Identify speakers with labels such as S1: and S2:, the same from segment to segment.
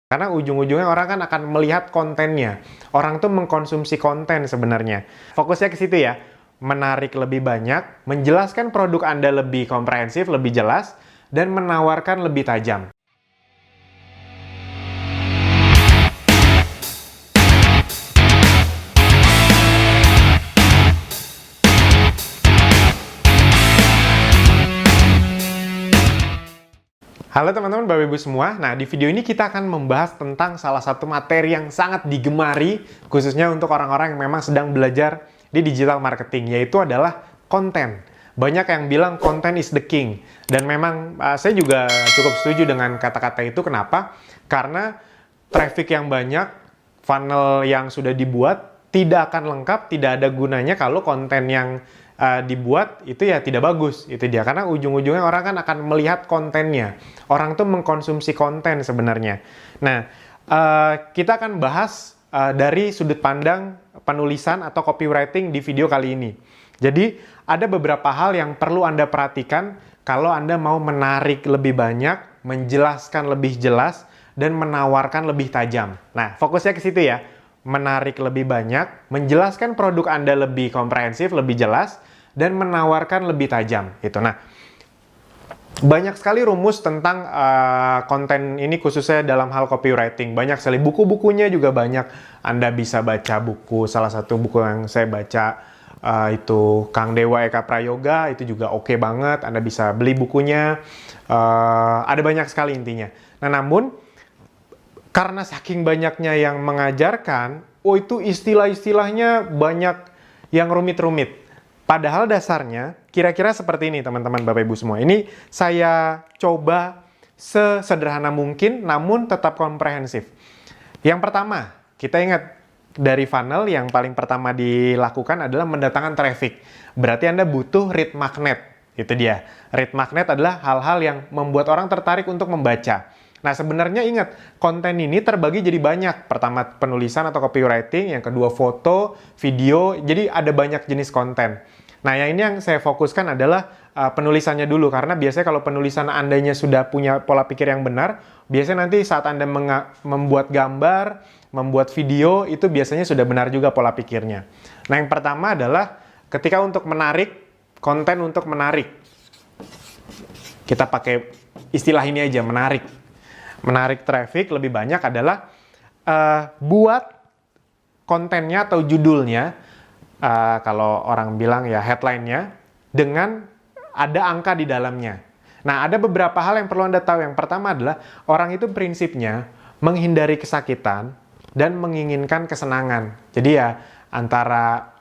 S1: Karena ujung-ujungnya orang kan akan melihat kontennya. Orang tuh mengkonsumsi konten sebenarnya. Fokusnya ke situ ya. Menarik lebih banyak, menjelaskan produk Anda lebih komprehensif, lebih jelas, dan menawarkan lebih tajam. Halo teman-teman, Bapak Ibu semua. Nah, di video ini kita akan membahas tentang salah satu materi yang sangat digemari, khususnya untuk orang-orang yang memang sedang belajar di digital marketing, yaitu adalah konten. Banyak yang bilang konten is the king. Dan memang saya juga cukup setuju dengan kata-kata itu. Kenapa? Karena traffic yang banyak, funnel yang sudah dibuat, tidak akan lengkap, tidak ada gunanya kalau konten yang dibuat itu ya tidak bagus, itu dia. Karena ujung-ujungnya orang kan akan melihat kontennya. Orang tuh mengkonsumsi konten sebenarnya. Nah, kita akan bahas dari sudut pandang penulisan atau copywriting di video kali ini. Jadi, ada beberapa hal yang perlu Anda perhatikan kalau Anda mau menarik lebih banyak, menjelaskan lebih jelas, dan menawarkan lebih tajam. Nah, fokusnya ke situ ya. Menarik lebih banyak, menjelaskan produk Anda lebih komprehensif, lebih jelas, dan menawarkan lebih tajam. Gitu. Nah, banyak sekali rumus tentang konten ini khususnya dalam hal copywriting. Banyak sekali buku-bukunya juga banyak. Anda bisa baca buku, salah satu buku yang saya baca itu Kang Dewa Eka Prayoga, itu juga oke banget. Anda bisa beli bukunya. Ada banyak sekali intinya. Nah, namun karena saking banyaknya yang mengajarkan, itu istilah-istilahnya banyak yang rumit-rumit. Padahal dasarnya kira-kira seperti ini teman-teman Bapak Ibu semua. Ini saya coba sesederhana mungkin namun tetap komprehensif. Yang pertama, kita ingat dari funnel yang paling pertama dilakukan adalah mendatangkan traffic. Berarti Anda butuh lead magnet. Itu dia. Lead magnet adalah hal-hal yang membuat orang tertarik untuk membaca. Nah, sebenarnya ingat, konten ini terbagi jadi banyak. Pertama, penulisan atau copywriting. Yang kedua, foto, video. Jadi, ada banyak jenis konten. Nah, yang ini yang saya fokuskan adalah penulisannya dulu. Karena biasanya kalau penulisan Andanya sudah punya pola pikir yang benar, biasanya nanti saat Anda membuat gambar, membuat video, itu biasanya sudah benar juga pola pikirnya. Nah, yang pertama adalah ketika untuk menarik, konten untuk menarik. Kita pakai istilah ini aja, menarik. Menarik traffic lebih banyak adalah buat kontennya atau judulnya, kalau orang bilang ya headline-nya, dengan ada angka di dalamnya. Nah, ada beberapa hal yang perlu Anda tahu. Yang pertama adalah orang itu prinsipnya menghindari kesakitan dan menginginkan kesenangan. Jadi ya antara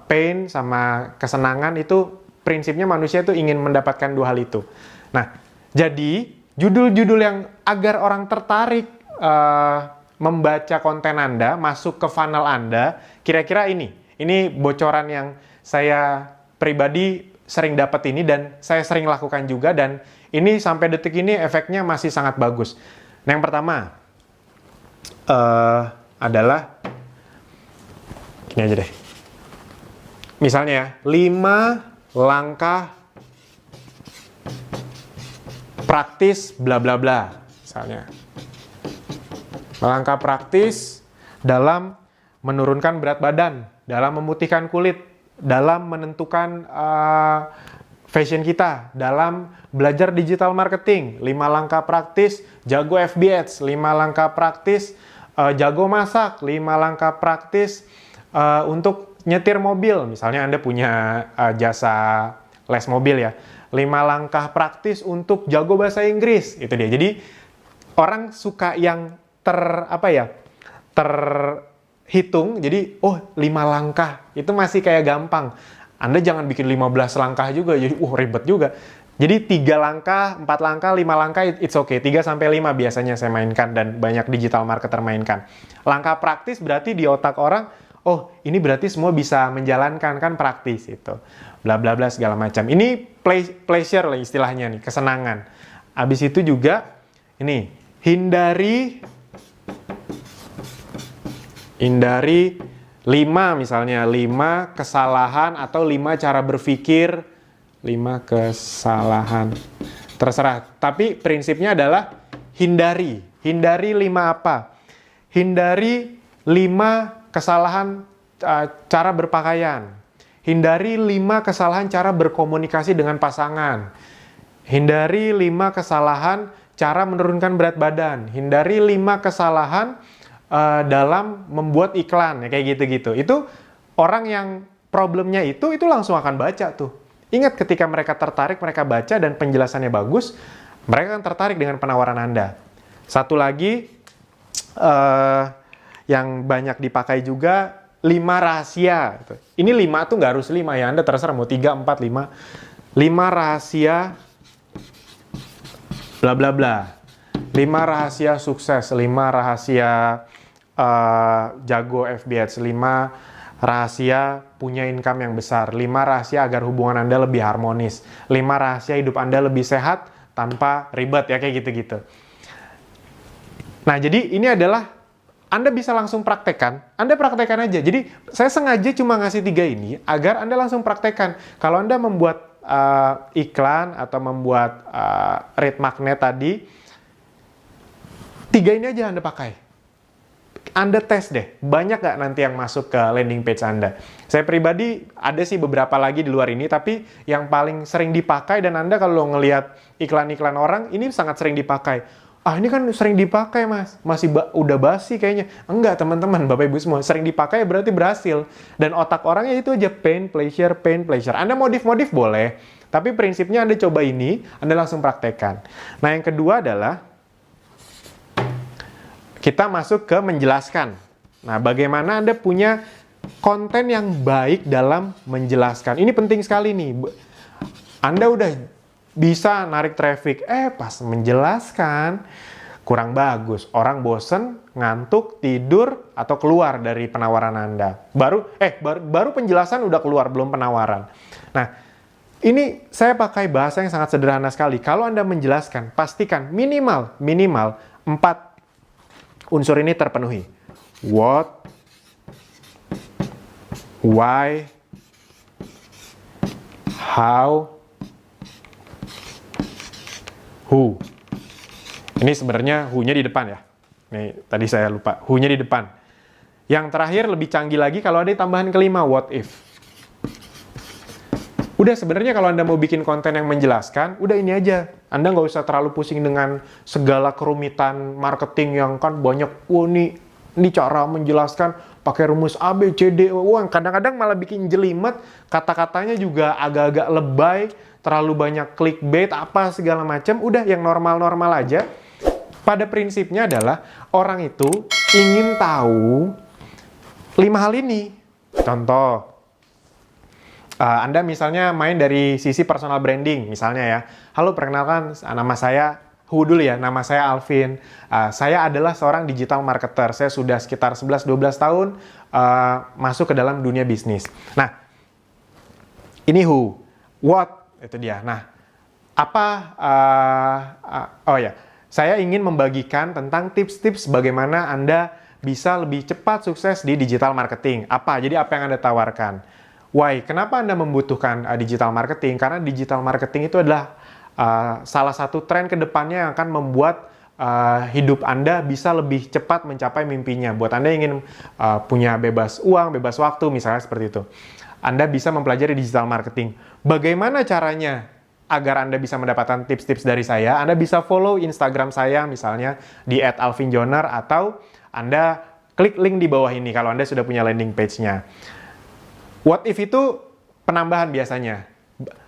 S1: pain sama kesenangan itu prinsipnya manusia itu ingin mendapatkan dua hal itu. Nah, jadi judul-judul yang agar orang tertarik membaca konten Anda, masuk ke funnel Anda, kira-kira ini. Ini bocoran yang saya pribadi sering dapat ini dan saya sering lakukan juga, dan ini sampai detik ini efeknya masih sangat bagus. Nah, yang pertama adalah ini aja deh. Misalnya ya, 5 langkah praktis bla bla bla, misalnya. Langkah praktis dalam menurunkan berat badan, dalam memutihkan kulit, dalam menentukan fashion kita, dalam belajar digital marketing, 5 langkah praktis jago FB Ads, 5 langkah praktis jago masak, 5 langkah praktis untuk nyetir mobil. Misalnya Anda punya jasa les mobil ya. 5 langkah praktis untuk jago bahasa Inggris, itu dia. Jadi orang suka yang terhitung. Jadi 5 langkah itu masih kayak gampang. Anda jangan bikin 15 langkah juga, jadi ribet juga. Jadi 3 langkah, 4 langkah, 5 langkah it's okay. 3 sampai 5 biasanya saya mainkan dan banyak digital marketer mainkan. Langkah praktis berarti di otak orang, ini berarti semua bisa menjalankan, kan praktis itu. Bla bla bla segala macam. Ini pleasure lah istilahnya nih, kesenangan. Habis itu juga ini, hindari 5 misalnya, 5 kesalahan atau 5 cara berpikir, 5 kesalahan. Terserah, tapi prinsipnya adalah hindari. Hindari 5 apa? Hindari 5 kesalahan cara berpakaian. Hindari 5 kesalahan cara berkomunikasi dengan pasangan. Hindari 5 kesalahan cara menurunkan berat badan. Hindari 5 kesalahan dalam membuat iklan, ya kayak gitu-gitu. Itu orang yang problemnya itu langsung akan baca tuh. Ingat ketika mereka tertarik, mereka baca dan penjelasannya bagus, mereka akan tertarik dengan penawaran Anda. Satu lagi yang banyak dipakai juga, 5 rahasia. Ini 5 tuh nggak harus 5 ya, Anda terserah mau 3, 4, 5. 5 rahasia bla bla bla. 5 rahasia sukses, 5 rahasia jago FB Ads, 5 rahasia punya income yang besar, 5 rahasia agar hubungan Anda lebih harmonis, 5 rahasia hidup Anda lebih sehat tanpa ribet, ya kayak gitu-gitu. Nah, jadi ini adalah Anda bisa langsung praktekkan. Anda praktekkan aja. Jadi saya sengaja cuma ngasih 3 ini agar Anda langsung praktekkan. Kalau Anda membuat iklan atau membuat lead magnet tadi, 3 ini aja Anda pakai. Anda tes deh, banyak nggak nanti yang masuk ke landing page Anda. Saya pribadi ada sih beberapa lagi di luar ini, tapi yang paling sering dipakai, dan Anda kalau ngelihat iklan-iklan orang, ini sangat sering dipakai. Ini kan sering dipakai mas, masih udah basi kayaknya. Enggak teman-teman, Bapak Ibu semua, sering dipakai berarti berhasil. Dan otak orangnya itu aja pain, pleasure, pain, pleasure. Anda modif-modif boleh, tapi prinsipnya Anda coba ini, Anda langsung praktekkan. Nah yang kedua adalah, kita masuk ke menjelaskan. Nah bagaimana Anda punya konten yang baik dalam menjelaskan. Ini penting sekali nih. Anda udah bisa narik traffic, pas menjelaskan kurang bagus. Orang bosen, ngantuk, tidur, atau keluar dari penawaran Anda. Baru penjelasan udah keluar, belum penawaran. Nah, ini saya pakai bahasa yang sangat sederhana sekali. Kalau Anda menjelaskan, pastikan minimal 4 unsur ini terpenuhi. What, why, how, who. Ini sebenarnya who-nya di depan ya. Nih, tadi saya lupa. Who-nya di depan. Yang terakhir lebih canggih lagi kalau ada tambahan kelima, what if. Udah sebenarnya kalau Anda mau bikin konten yang menjelaskan, udah ini aja. Anda nggak usah terlalu pusing dengan segala kerumitan marketing yang kan banyak, ini cara menjelaskan pakai rumus A, B, C, D. Kadang-kadang malah bikin jelimet, kata-katanya juga agak-agak lebay, terlalu banyak clickbait, apa segala macam. Udah yang normal-normal aja. Pada prinsipnya adalah orang itu ingin tahu 5 hal ini. Contoh, Anda misalnya main dari sisi personal branding, misalnya ya. Halo, perkenalkan nama saya, dulu ya, nama saya Alvin. Saya adalah seorang digital marketer. Saya sudah sekitar 11-12 tahun masuk ke dalam dunia bisnis. Nah, ini who. What? Itu dia. Nah, saya ingin membagikan tentang tips-tips bagaimana Anda bisa lebih cepat sukses di digital marketing. Jadi apa yang Anda tawarkan? Why? Kenapa Anda membutuhkan digital marketing? Karena digital marketing itu adalah salah satu tren ke depannya yang akan membuat hidup Anda bisa lebih cepat mencapai mimpinya. Buat Anda yang ingin punya bebas uang, bebas waktu, misalnya seperti itu. Anda bisa mempelajari digital marketing. Bagaimana caranya agar Anda bisa mendapatkan tips-tips dari saya? Anda bisa follow Instagram saya misalnya di @alvinjoner, atau Anda klik link di bawah ini kalau Anda sudah punya landing page-nya. What if itu penambahan biasanya.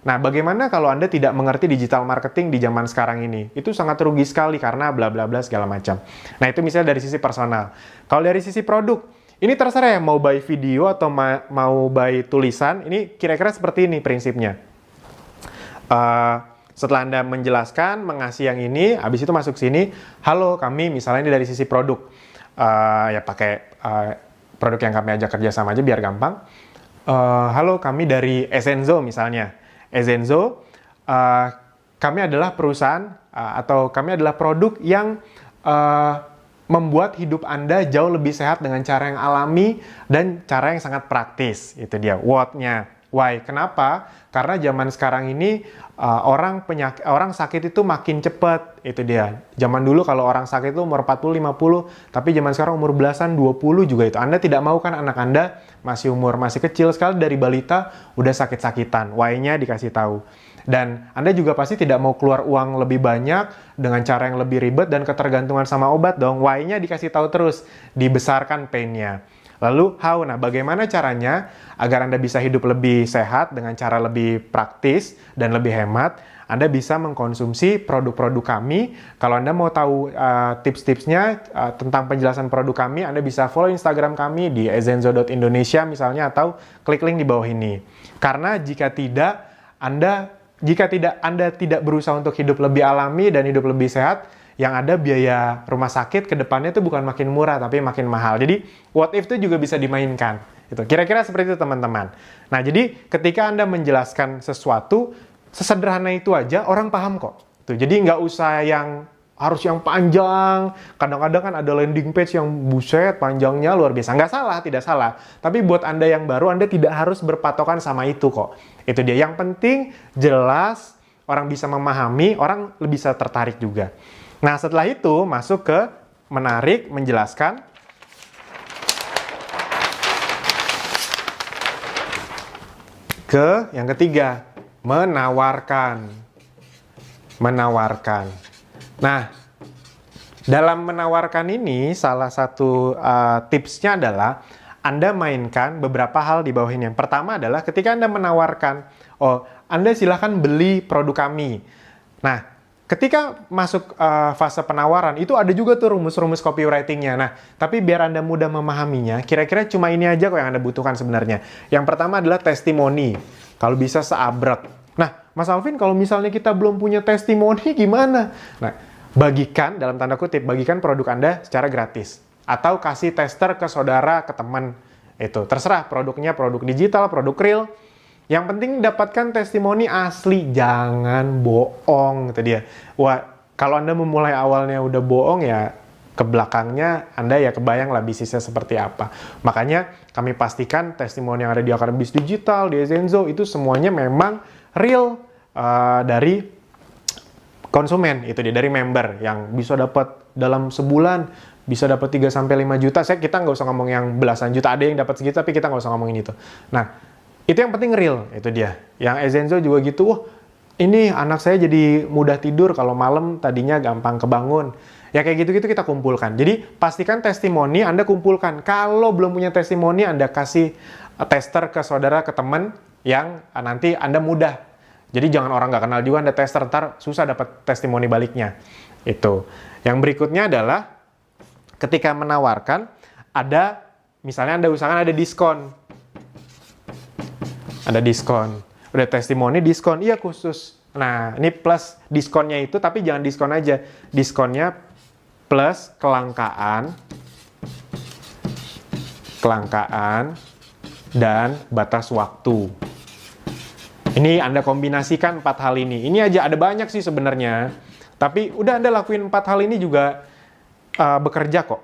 S1: Nah, bagaimana kalau Anda tidak mengerti digital marketing di zaman sekarang ini? Itu sangat rugi sekali karena bla bla bla segala macam. Nah, itu misalnya dari sisi personal. Kalau dari sisi produk, ini terserah ya, mau by video atau mau by tulisan, ini kira-kira seperti ini prinsipnya. Setelah Anda menjelaskan, mengasih yang ini, habis itu masuk sini, halo, kami misalnya ini dari sisi produk. Ya pakai produk yang kami ajak kerja sama aja biar gampang. Halo, kami dari Ezenzo misalnya. Ezenzo, kami adalah perusahaan atau kami adalah produk yang membuat hidup Anda jauh lebih sehat dengan cara yang alami dan cara yang sangat praktis. Itu dia, what-nya. Why? Kenapa? Karena zaman sekarang ini orang sakit itu makin cepat. Itu dia. Zaman dulu kalau orang sakit itu umur 40, 50, tapi zaman sekarang umur belasan, 20 juga itu. Anda tidak mau kan anak Anda masih kecil sekali dari balita udah sakit-sakitan. Why-nya dikasih tahu. Dan Anda juga pasti tidak mau keluar uang lebih banyak dengan cara yang lebih ribet dan ketergantungan sama obat dong. Why-nya dikasih tahu terus, dibesarkan pain-nya. Lalu how? Nah, bagaimana caranya agar Anda bisa hidup lebih sehat dengan cara lebih praktis dan lebih hemat? Anda bisa mengkonsumsi produk-produk kami. Kalau Anda mau tahu tips-tipsnya tentang penjelasan produk kami, Anda bisa follow Instagram kami di ezenzo.indonesia misalnya, atau klik link di bawah ini. Karena jika Anda tidak berusaha untuk hidup lebih alami dan hidup lebih sehat, yang ada biaya rumah sakit ke depannya itu bukan makin murah, tapi makin mahal. Jadi, what if itu juga bisa dimainkan. Itu kira-kira seperti itu, teman-teman. Nah, jadi ketika Anda menjelaskan sesuatu, sesederhana itu aja, orang paham kok. Tuh, jadi nggak usah yang harus yang panjang. Kadang-kadang kan ada landing page yang buset, panjangnya luar biasa. Nggak salah, tidak salah. Tapi buat Anda yang baru, Anda tidak harus berpatokan sama itu kok. Itu dia. Yang penting, jelas, orang bisa memahami, orang lebih bisa tertarik juga. Nah, setelah itu masuk ke menarik, menjelaskan. Ke yang ketiga, menawarkan. Menawarkan. Nah, dalam menawarkan ini, salah satu tipsnya adalah Anda mainkan beberapa hal di bawah ini. Yang pertama adalah ketika Anda menawarkan, Anda silahkan beli produk kami. Nah, ketika masuk fase penawaran, itu ada juga tuh rumus-rumus copywriting-nya. Nah, tapi biar Anda mudah memahaminya, kira-kira cuma ini aja kok yang Anda butuhkan sebenarnya. Yang pertama adalah testimoni. Kalau bisa seabrek. Nah, Mas Alvin, kalau misalnya kita belum punya testimoni, gimana? Nah, bagikan, dalam tanda kutip, bagikan produk Anda secara gratis. Atau kasih tester ke saudara, ke teman. Itu, terserah produknya, produk digital, produk real. Yang penting dapatkan testimoni asli, jangan bohong, gitu dia. Wah, kalau Anda memulai awalnya udah bohong ya, ke belakangnya Anda ya kebayang lah bisnisnya seperti apa. Makanya kami pastikan testimoni yang ada di Akademi Bisnis Digital, di Ezenzo, itu semuanya memang real dari konsumen, itu dia, dari member yang bisa dapat dalam sebulan, bisa dapat 3-5 juta. Kita nggak usah ngomong yang belasan juta, ada yang dapat segitu, tapi kita nggak usah ngomongin itu. Nah, itu yang penting real, itu dia. Yang Ezenzo juga gitu, wah ini anak saya jadi mudah tidur kalau malam, tadinya gampang kebangun. Ya kayak gitu-gitu kita kumpulkan. Jadi pastikan testimoni Anda kumpulkan. Kalau belum punya testimoni, Anda kasih tester ke saudara, ke teman yang nanti Anda mudah. Jadi jangan orang nggak kenal juga Anda tester, ntar susah dapat testimoni baliknya. Itu. Yang berikutnya adalah ketika menawarkan, ada, misalnya Anda usahakan ada diskon. Ada diskon. Udah testimoni, diskon. Iya khusus. Nah, ini plus diskonnya itu, tapi jangan diskon aja. Diskonnya plus kelangkaan, dan batas waktu. Ini Anda kombinasikan 4 hal ini. Ini aja ada banyak sih sebenarnya. Tapi udah Anda lakuin 4 hal ini juga bekerja kok.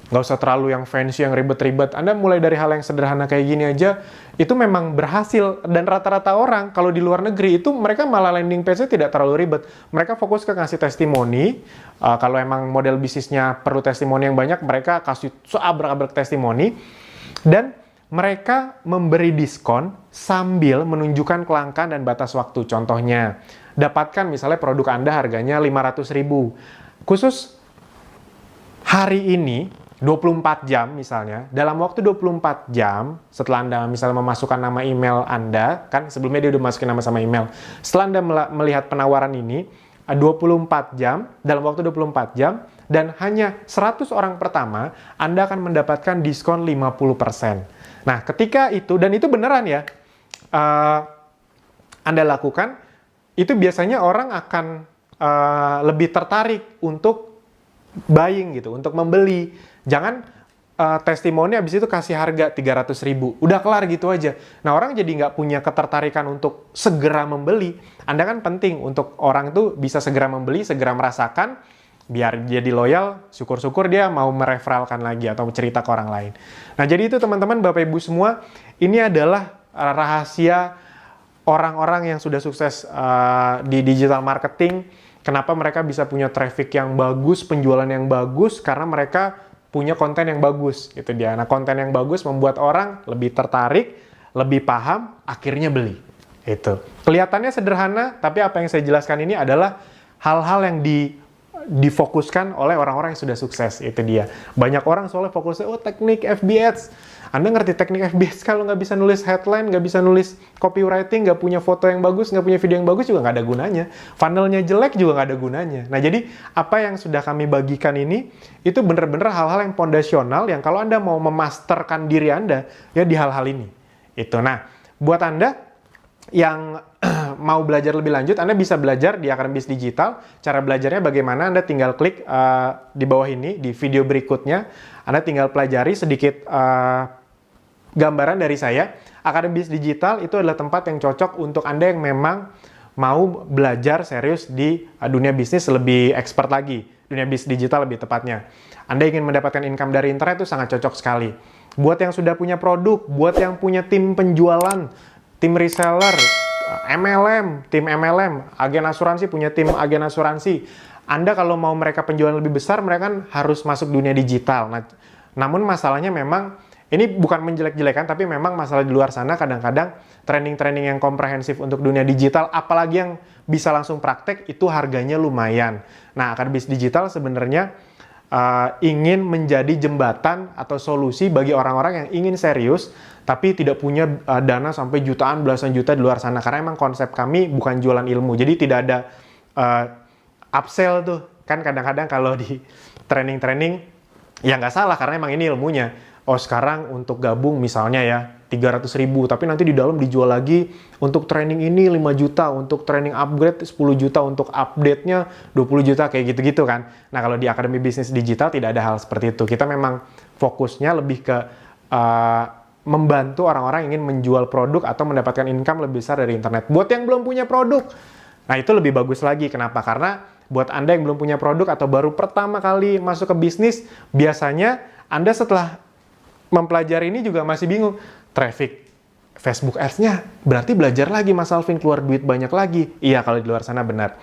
S1: Nggak usah terlalu yang fancy, yang ribet-ribet. Anda mulai dari hal yang sederhana kayak gini aja, itu memang berhasil. Dan rata-rata orang, kalau di luar negeri, itu mereka malah landing page-nya tidak terlalu ribet. Mereka fokus ke ngasih testimoni. Kalau emang model bisnisnya perlu testimoni yang banyak, mereka kasih seabrek-abrek testimoni. Dan mereka memberi diskon sambil menunjukkan kelangkaan dan batas waktu. Contohnya, dapatkan misalnya produk Anda harganya 500.000. Khusus hari ini, 24 jam misalnya, dalam waktu 24 jam, setelah Anda misalnya memasukkan nama email Anda, kan sebelumnya dia udah masukin nama sama email, setelah Anda melihat penawaran ini, 24 jam, dalam waktu 24 jam, dan hanya 100 orang pertama, Anda akan mendapatkan diskon 50%. Nah, ketika itu, dan itu beneran ya, Anda lakukan, itu biasanya orang akan lebih tertarik untuk buying gitu, untuk membeli. Jangan testimoni habis itu kasih harga 300.000. Udah kelar gitu aja. Nah, orang jadi nggak punya ketertarikan untuk segera membeli. Anda kan penting untuk orang tuh bisa segera membeli, segera merasakan, biar jadi loyal, syukur-syukur dia mau mereferalkan lagi atau cerita ke orang lain. Nah, jadi itu teman-teman, Bapak Ibu semua, ini adalah rahasia orang-orang yang sudah sukses di digital marketing. Kenapa mereka bisa punya traffic yang bagus, penjualan yang bagus, karena mereka punya konten yang bagus, gitu dia. Nah, konten yang bagus membuat orang lebih tertarik, lebih paham, akhirnya beli. Itu. Kelihatannya sederhana, tapi apa yang saya jelaskan ini adalah hal-hal yang difokuskan oleh orang-orang yang sudah sukses. Itu dia. Banyak orang soalnya fokusnya, oh teknik FB Ads. Anda ngerti teknik FB Ads kalau nggak bisa nulis headline, nggak bisa nulis copywriting, nggak punya foto yang bagus, nggak punya video yang bagus juga nggak ada gunanya. Funnelnya jelek juga nggak ada gunanya. Nah, jadi apa yang sudah kami bagikan ini, itu benar-benar hal-hal yang fondasional yang kalau Anda mau memasterkan diri Anda, ya di hal-hal ini. Itu. Nah, buat Anda yang mau belajar lebih lanjut, Anda bisa belajar di Akademi Bisnis Digital. Cara belajarnya bagaimana? Anda tinggal klik di bawah ini, di video berikutnya. Anda tinggal pelajari sedikit gambaran dari saya. Akademi Bisnis Digital itu adalah tempat yang cocok untuk Anda yang memang mau belajar serius di dunia bisnis lebih expert lagi. Dunia bisnis digital lebih tepatnya. Anda ingin mendapatkan income dari internet itu sangat cocok sekali. Buat yang sudah punya produk, buat yang punya tim penjualan, tim reseller, MLM, tim MLM, agen asuransi, punya tim agen asuransi. Anda kalau mau mereka penjualan lebih besar, mereka kan harus masuk dunia digital. Nah, namun masalahnya memang, ini bukan menjelek-jelekan, tapi memang masalah di luar sana kadang-kadang training-training yang komprehensif untuk dunia digital, apalagi yang bisa langsung praktek, itu harganya lumayan. Nah, Akademi Bisnis Digital sebenarnya ingin menjadi jembatan atau solusi bagi orang-orang yang ingin serius, tapi tidak punya dana sampai jutaan, belasan juta di luar sana. Karena emang konsep kami bukan jualan ilmu, jadi tidak ada upsell tuh. Kan kadang-kadang kalau di training-training, ya nggak salah, karena emang ini ilmunya. Oh, sekarang untuk gabung misalnya ya, 300.000, tapi nanti di dalam dijual lagi untuk training ini 5 juta, untuk training upgrade 10 juta, untuk update-nya 20 juta, kayak gitu-gitu kan. Nah, kalau di Akademi Bisnis Digital tidak ada hal seperti itu. Kita memang fokusnya lebih ke membantu orang-orang yang ingin menjual produk atau mendapatkan income lebih besar dari internet. Buat yang belum punya produk, nah itu lebih bagus lagi. Kenapa? Karena buat Anda yang belum punya produk atau baru pertama kali masuk ke bisnis, biasanya Anda setelah mempelajari ini juga masih bingung. Traffic Facebook Ads-nya berarti belajar lagi Mas Alvin, keluar duit banyak lagi. Iya, kalau di luar sana benar.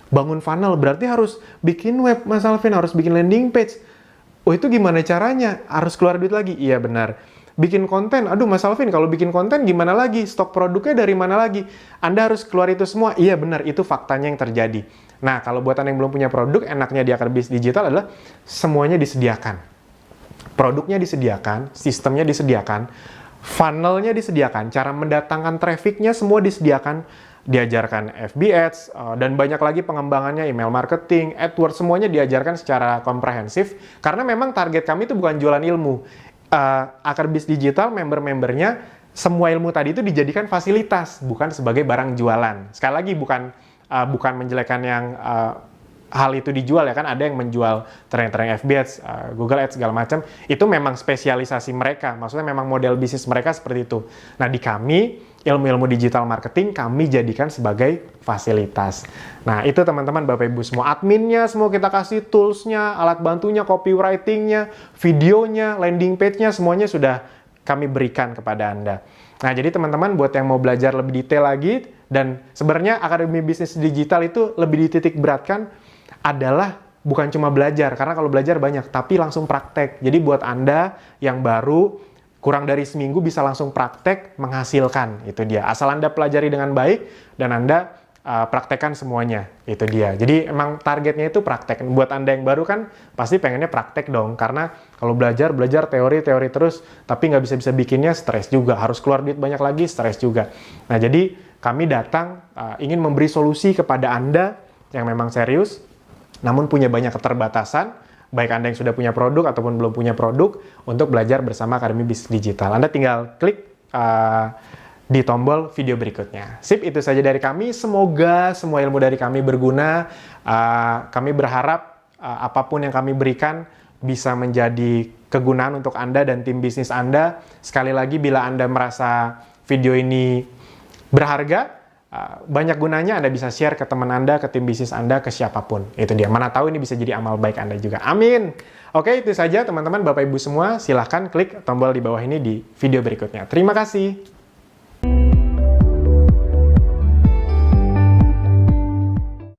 S1: Bangun funnel berarti harus bikin web Mas Alvin, harus bikin landing page. Oh, itu gimana caranya? Harus keluar duit lagi. Iya, benar. Bikin konten, aduh Mas Alvin, kalau bikin konten gimana lagi? Stok produknya dari mana lagi? Anda harus keluar itu semua. Iya, benar, itu faktanya yang terjadi. Nah, kalau buat Anda yang belum punya produk, enaknya di Akademi Bisnis Digital adalah semuanya disediakan. Produknya disediakan, sistemnya disediakan, funnelnya disediakan, cara mendatangkan trafficnya semua disediakan, diajarkan FB Ads, dan banyak lagi pengembangannya, email marketing, AdWords, semuanya diajarkan secara komprehensif, karena memang target kami itu bukan jualan ilmu. Akademi Bisnis Digital, member-membernya, semua ilmu tadi itu dijadikan fasilitas, bukan sebagai barang jualan. Sekali lagi, bukan menjelekan yang hal itu dijual ya, kan ada yang menjual training FB Ads, Google Ads, segala macam. Itu memang spesialisasi mereka, maksudnya memang model bisnis mereka seperti itu. Nah, di kami, ilmu-ilmu digital marketing, kami jadikan sebagai fasilitas. Nah, itu teman-teman, Bapak Ibu semua. Adminnya semua kita kasih, toolsnya, alat bantunya, copywritingnya, videonya, landing page-nya, semuanya sudah kami berikan kepada Anda. Nah, jadi teman-teman buat yang mau belajar lebih detail lagi, dan sebenarnya Akademi Bisnis Digital itu lebih dititik beratkan adalah bukan cuma belajar, karena kalau belajar banyak, tapi langsung praktek. Jadi buat Anda yang baru, kurang dari seminggu bisa langsung praktek, menghasilkan. Itu dia. Asal Anda pelajari dengan baik, dan Anda praktekkan semuanya. Itu dia. Jadi emang targetnya itu praktek. Buat Anda yang baru kan, pasti pengennya praktek dong. Karena kalau belajar teori terus, tapi nggak bisa bikinnya, stres juga. Harus keluar duit banyak lagi, stres juga. Nah, jadi kami datang ingin memberi solusi kepada Anda yang memang serius, namun punya banyak keterbatasan, baik Anda yang sudah punya produk ataupun belum punya produk, untuk belajar bersama Akademi Bisnis Digital. Anda tinggal klik di tombol video berikutnya. Sip, itu saja dari kami. Semoga semua ilmu dari kami berguna. Kami berharap apapun yang kami berikan bisa menjadi kegunaan untuk Anda dan tim bisnis Anda. Sekali lagi, bila Anda merasa video ini berharga, banyak gunanya, Anda bisa share ke teman Anda, ke tim bisnis Anda, ke siapapun. Itu dia. Mana tahu ini bisa jadi amal baik Anda juga. Amin. Oke, itu saja teman-teman, Bapak Ibu semua. Silahkan klik tombol di bawah ini di video berikutnya. Terima kasih.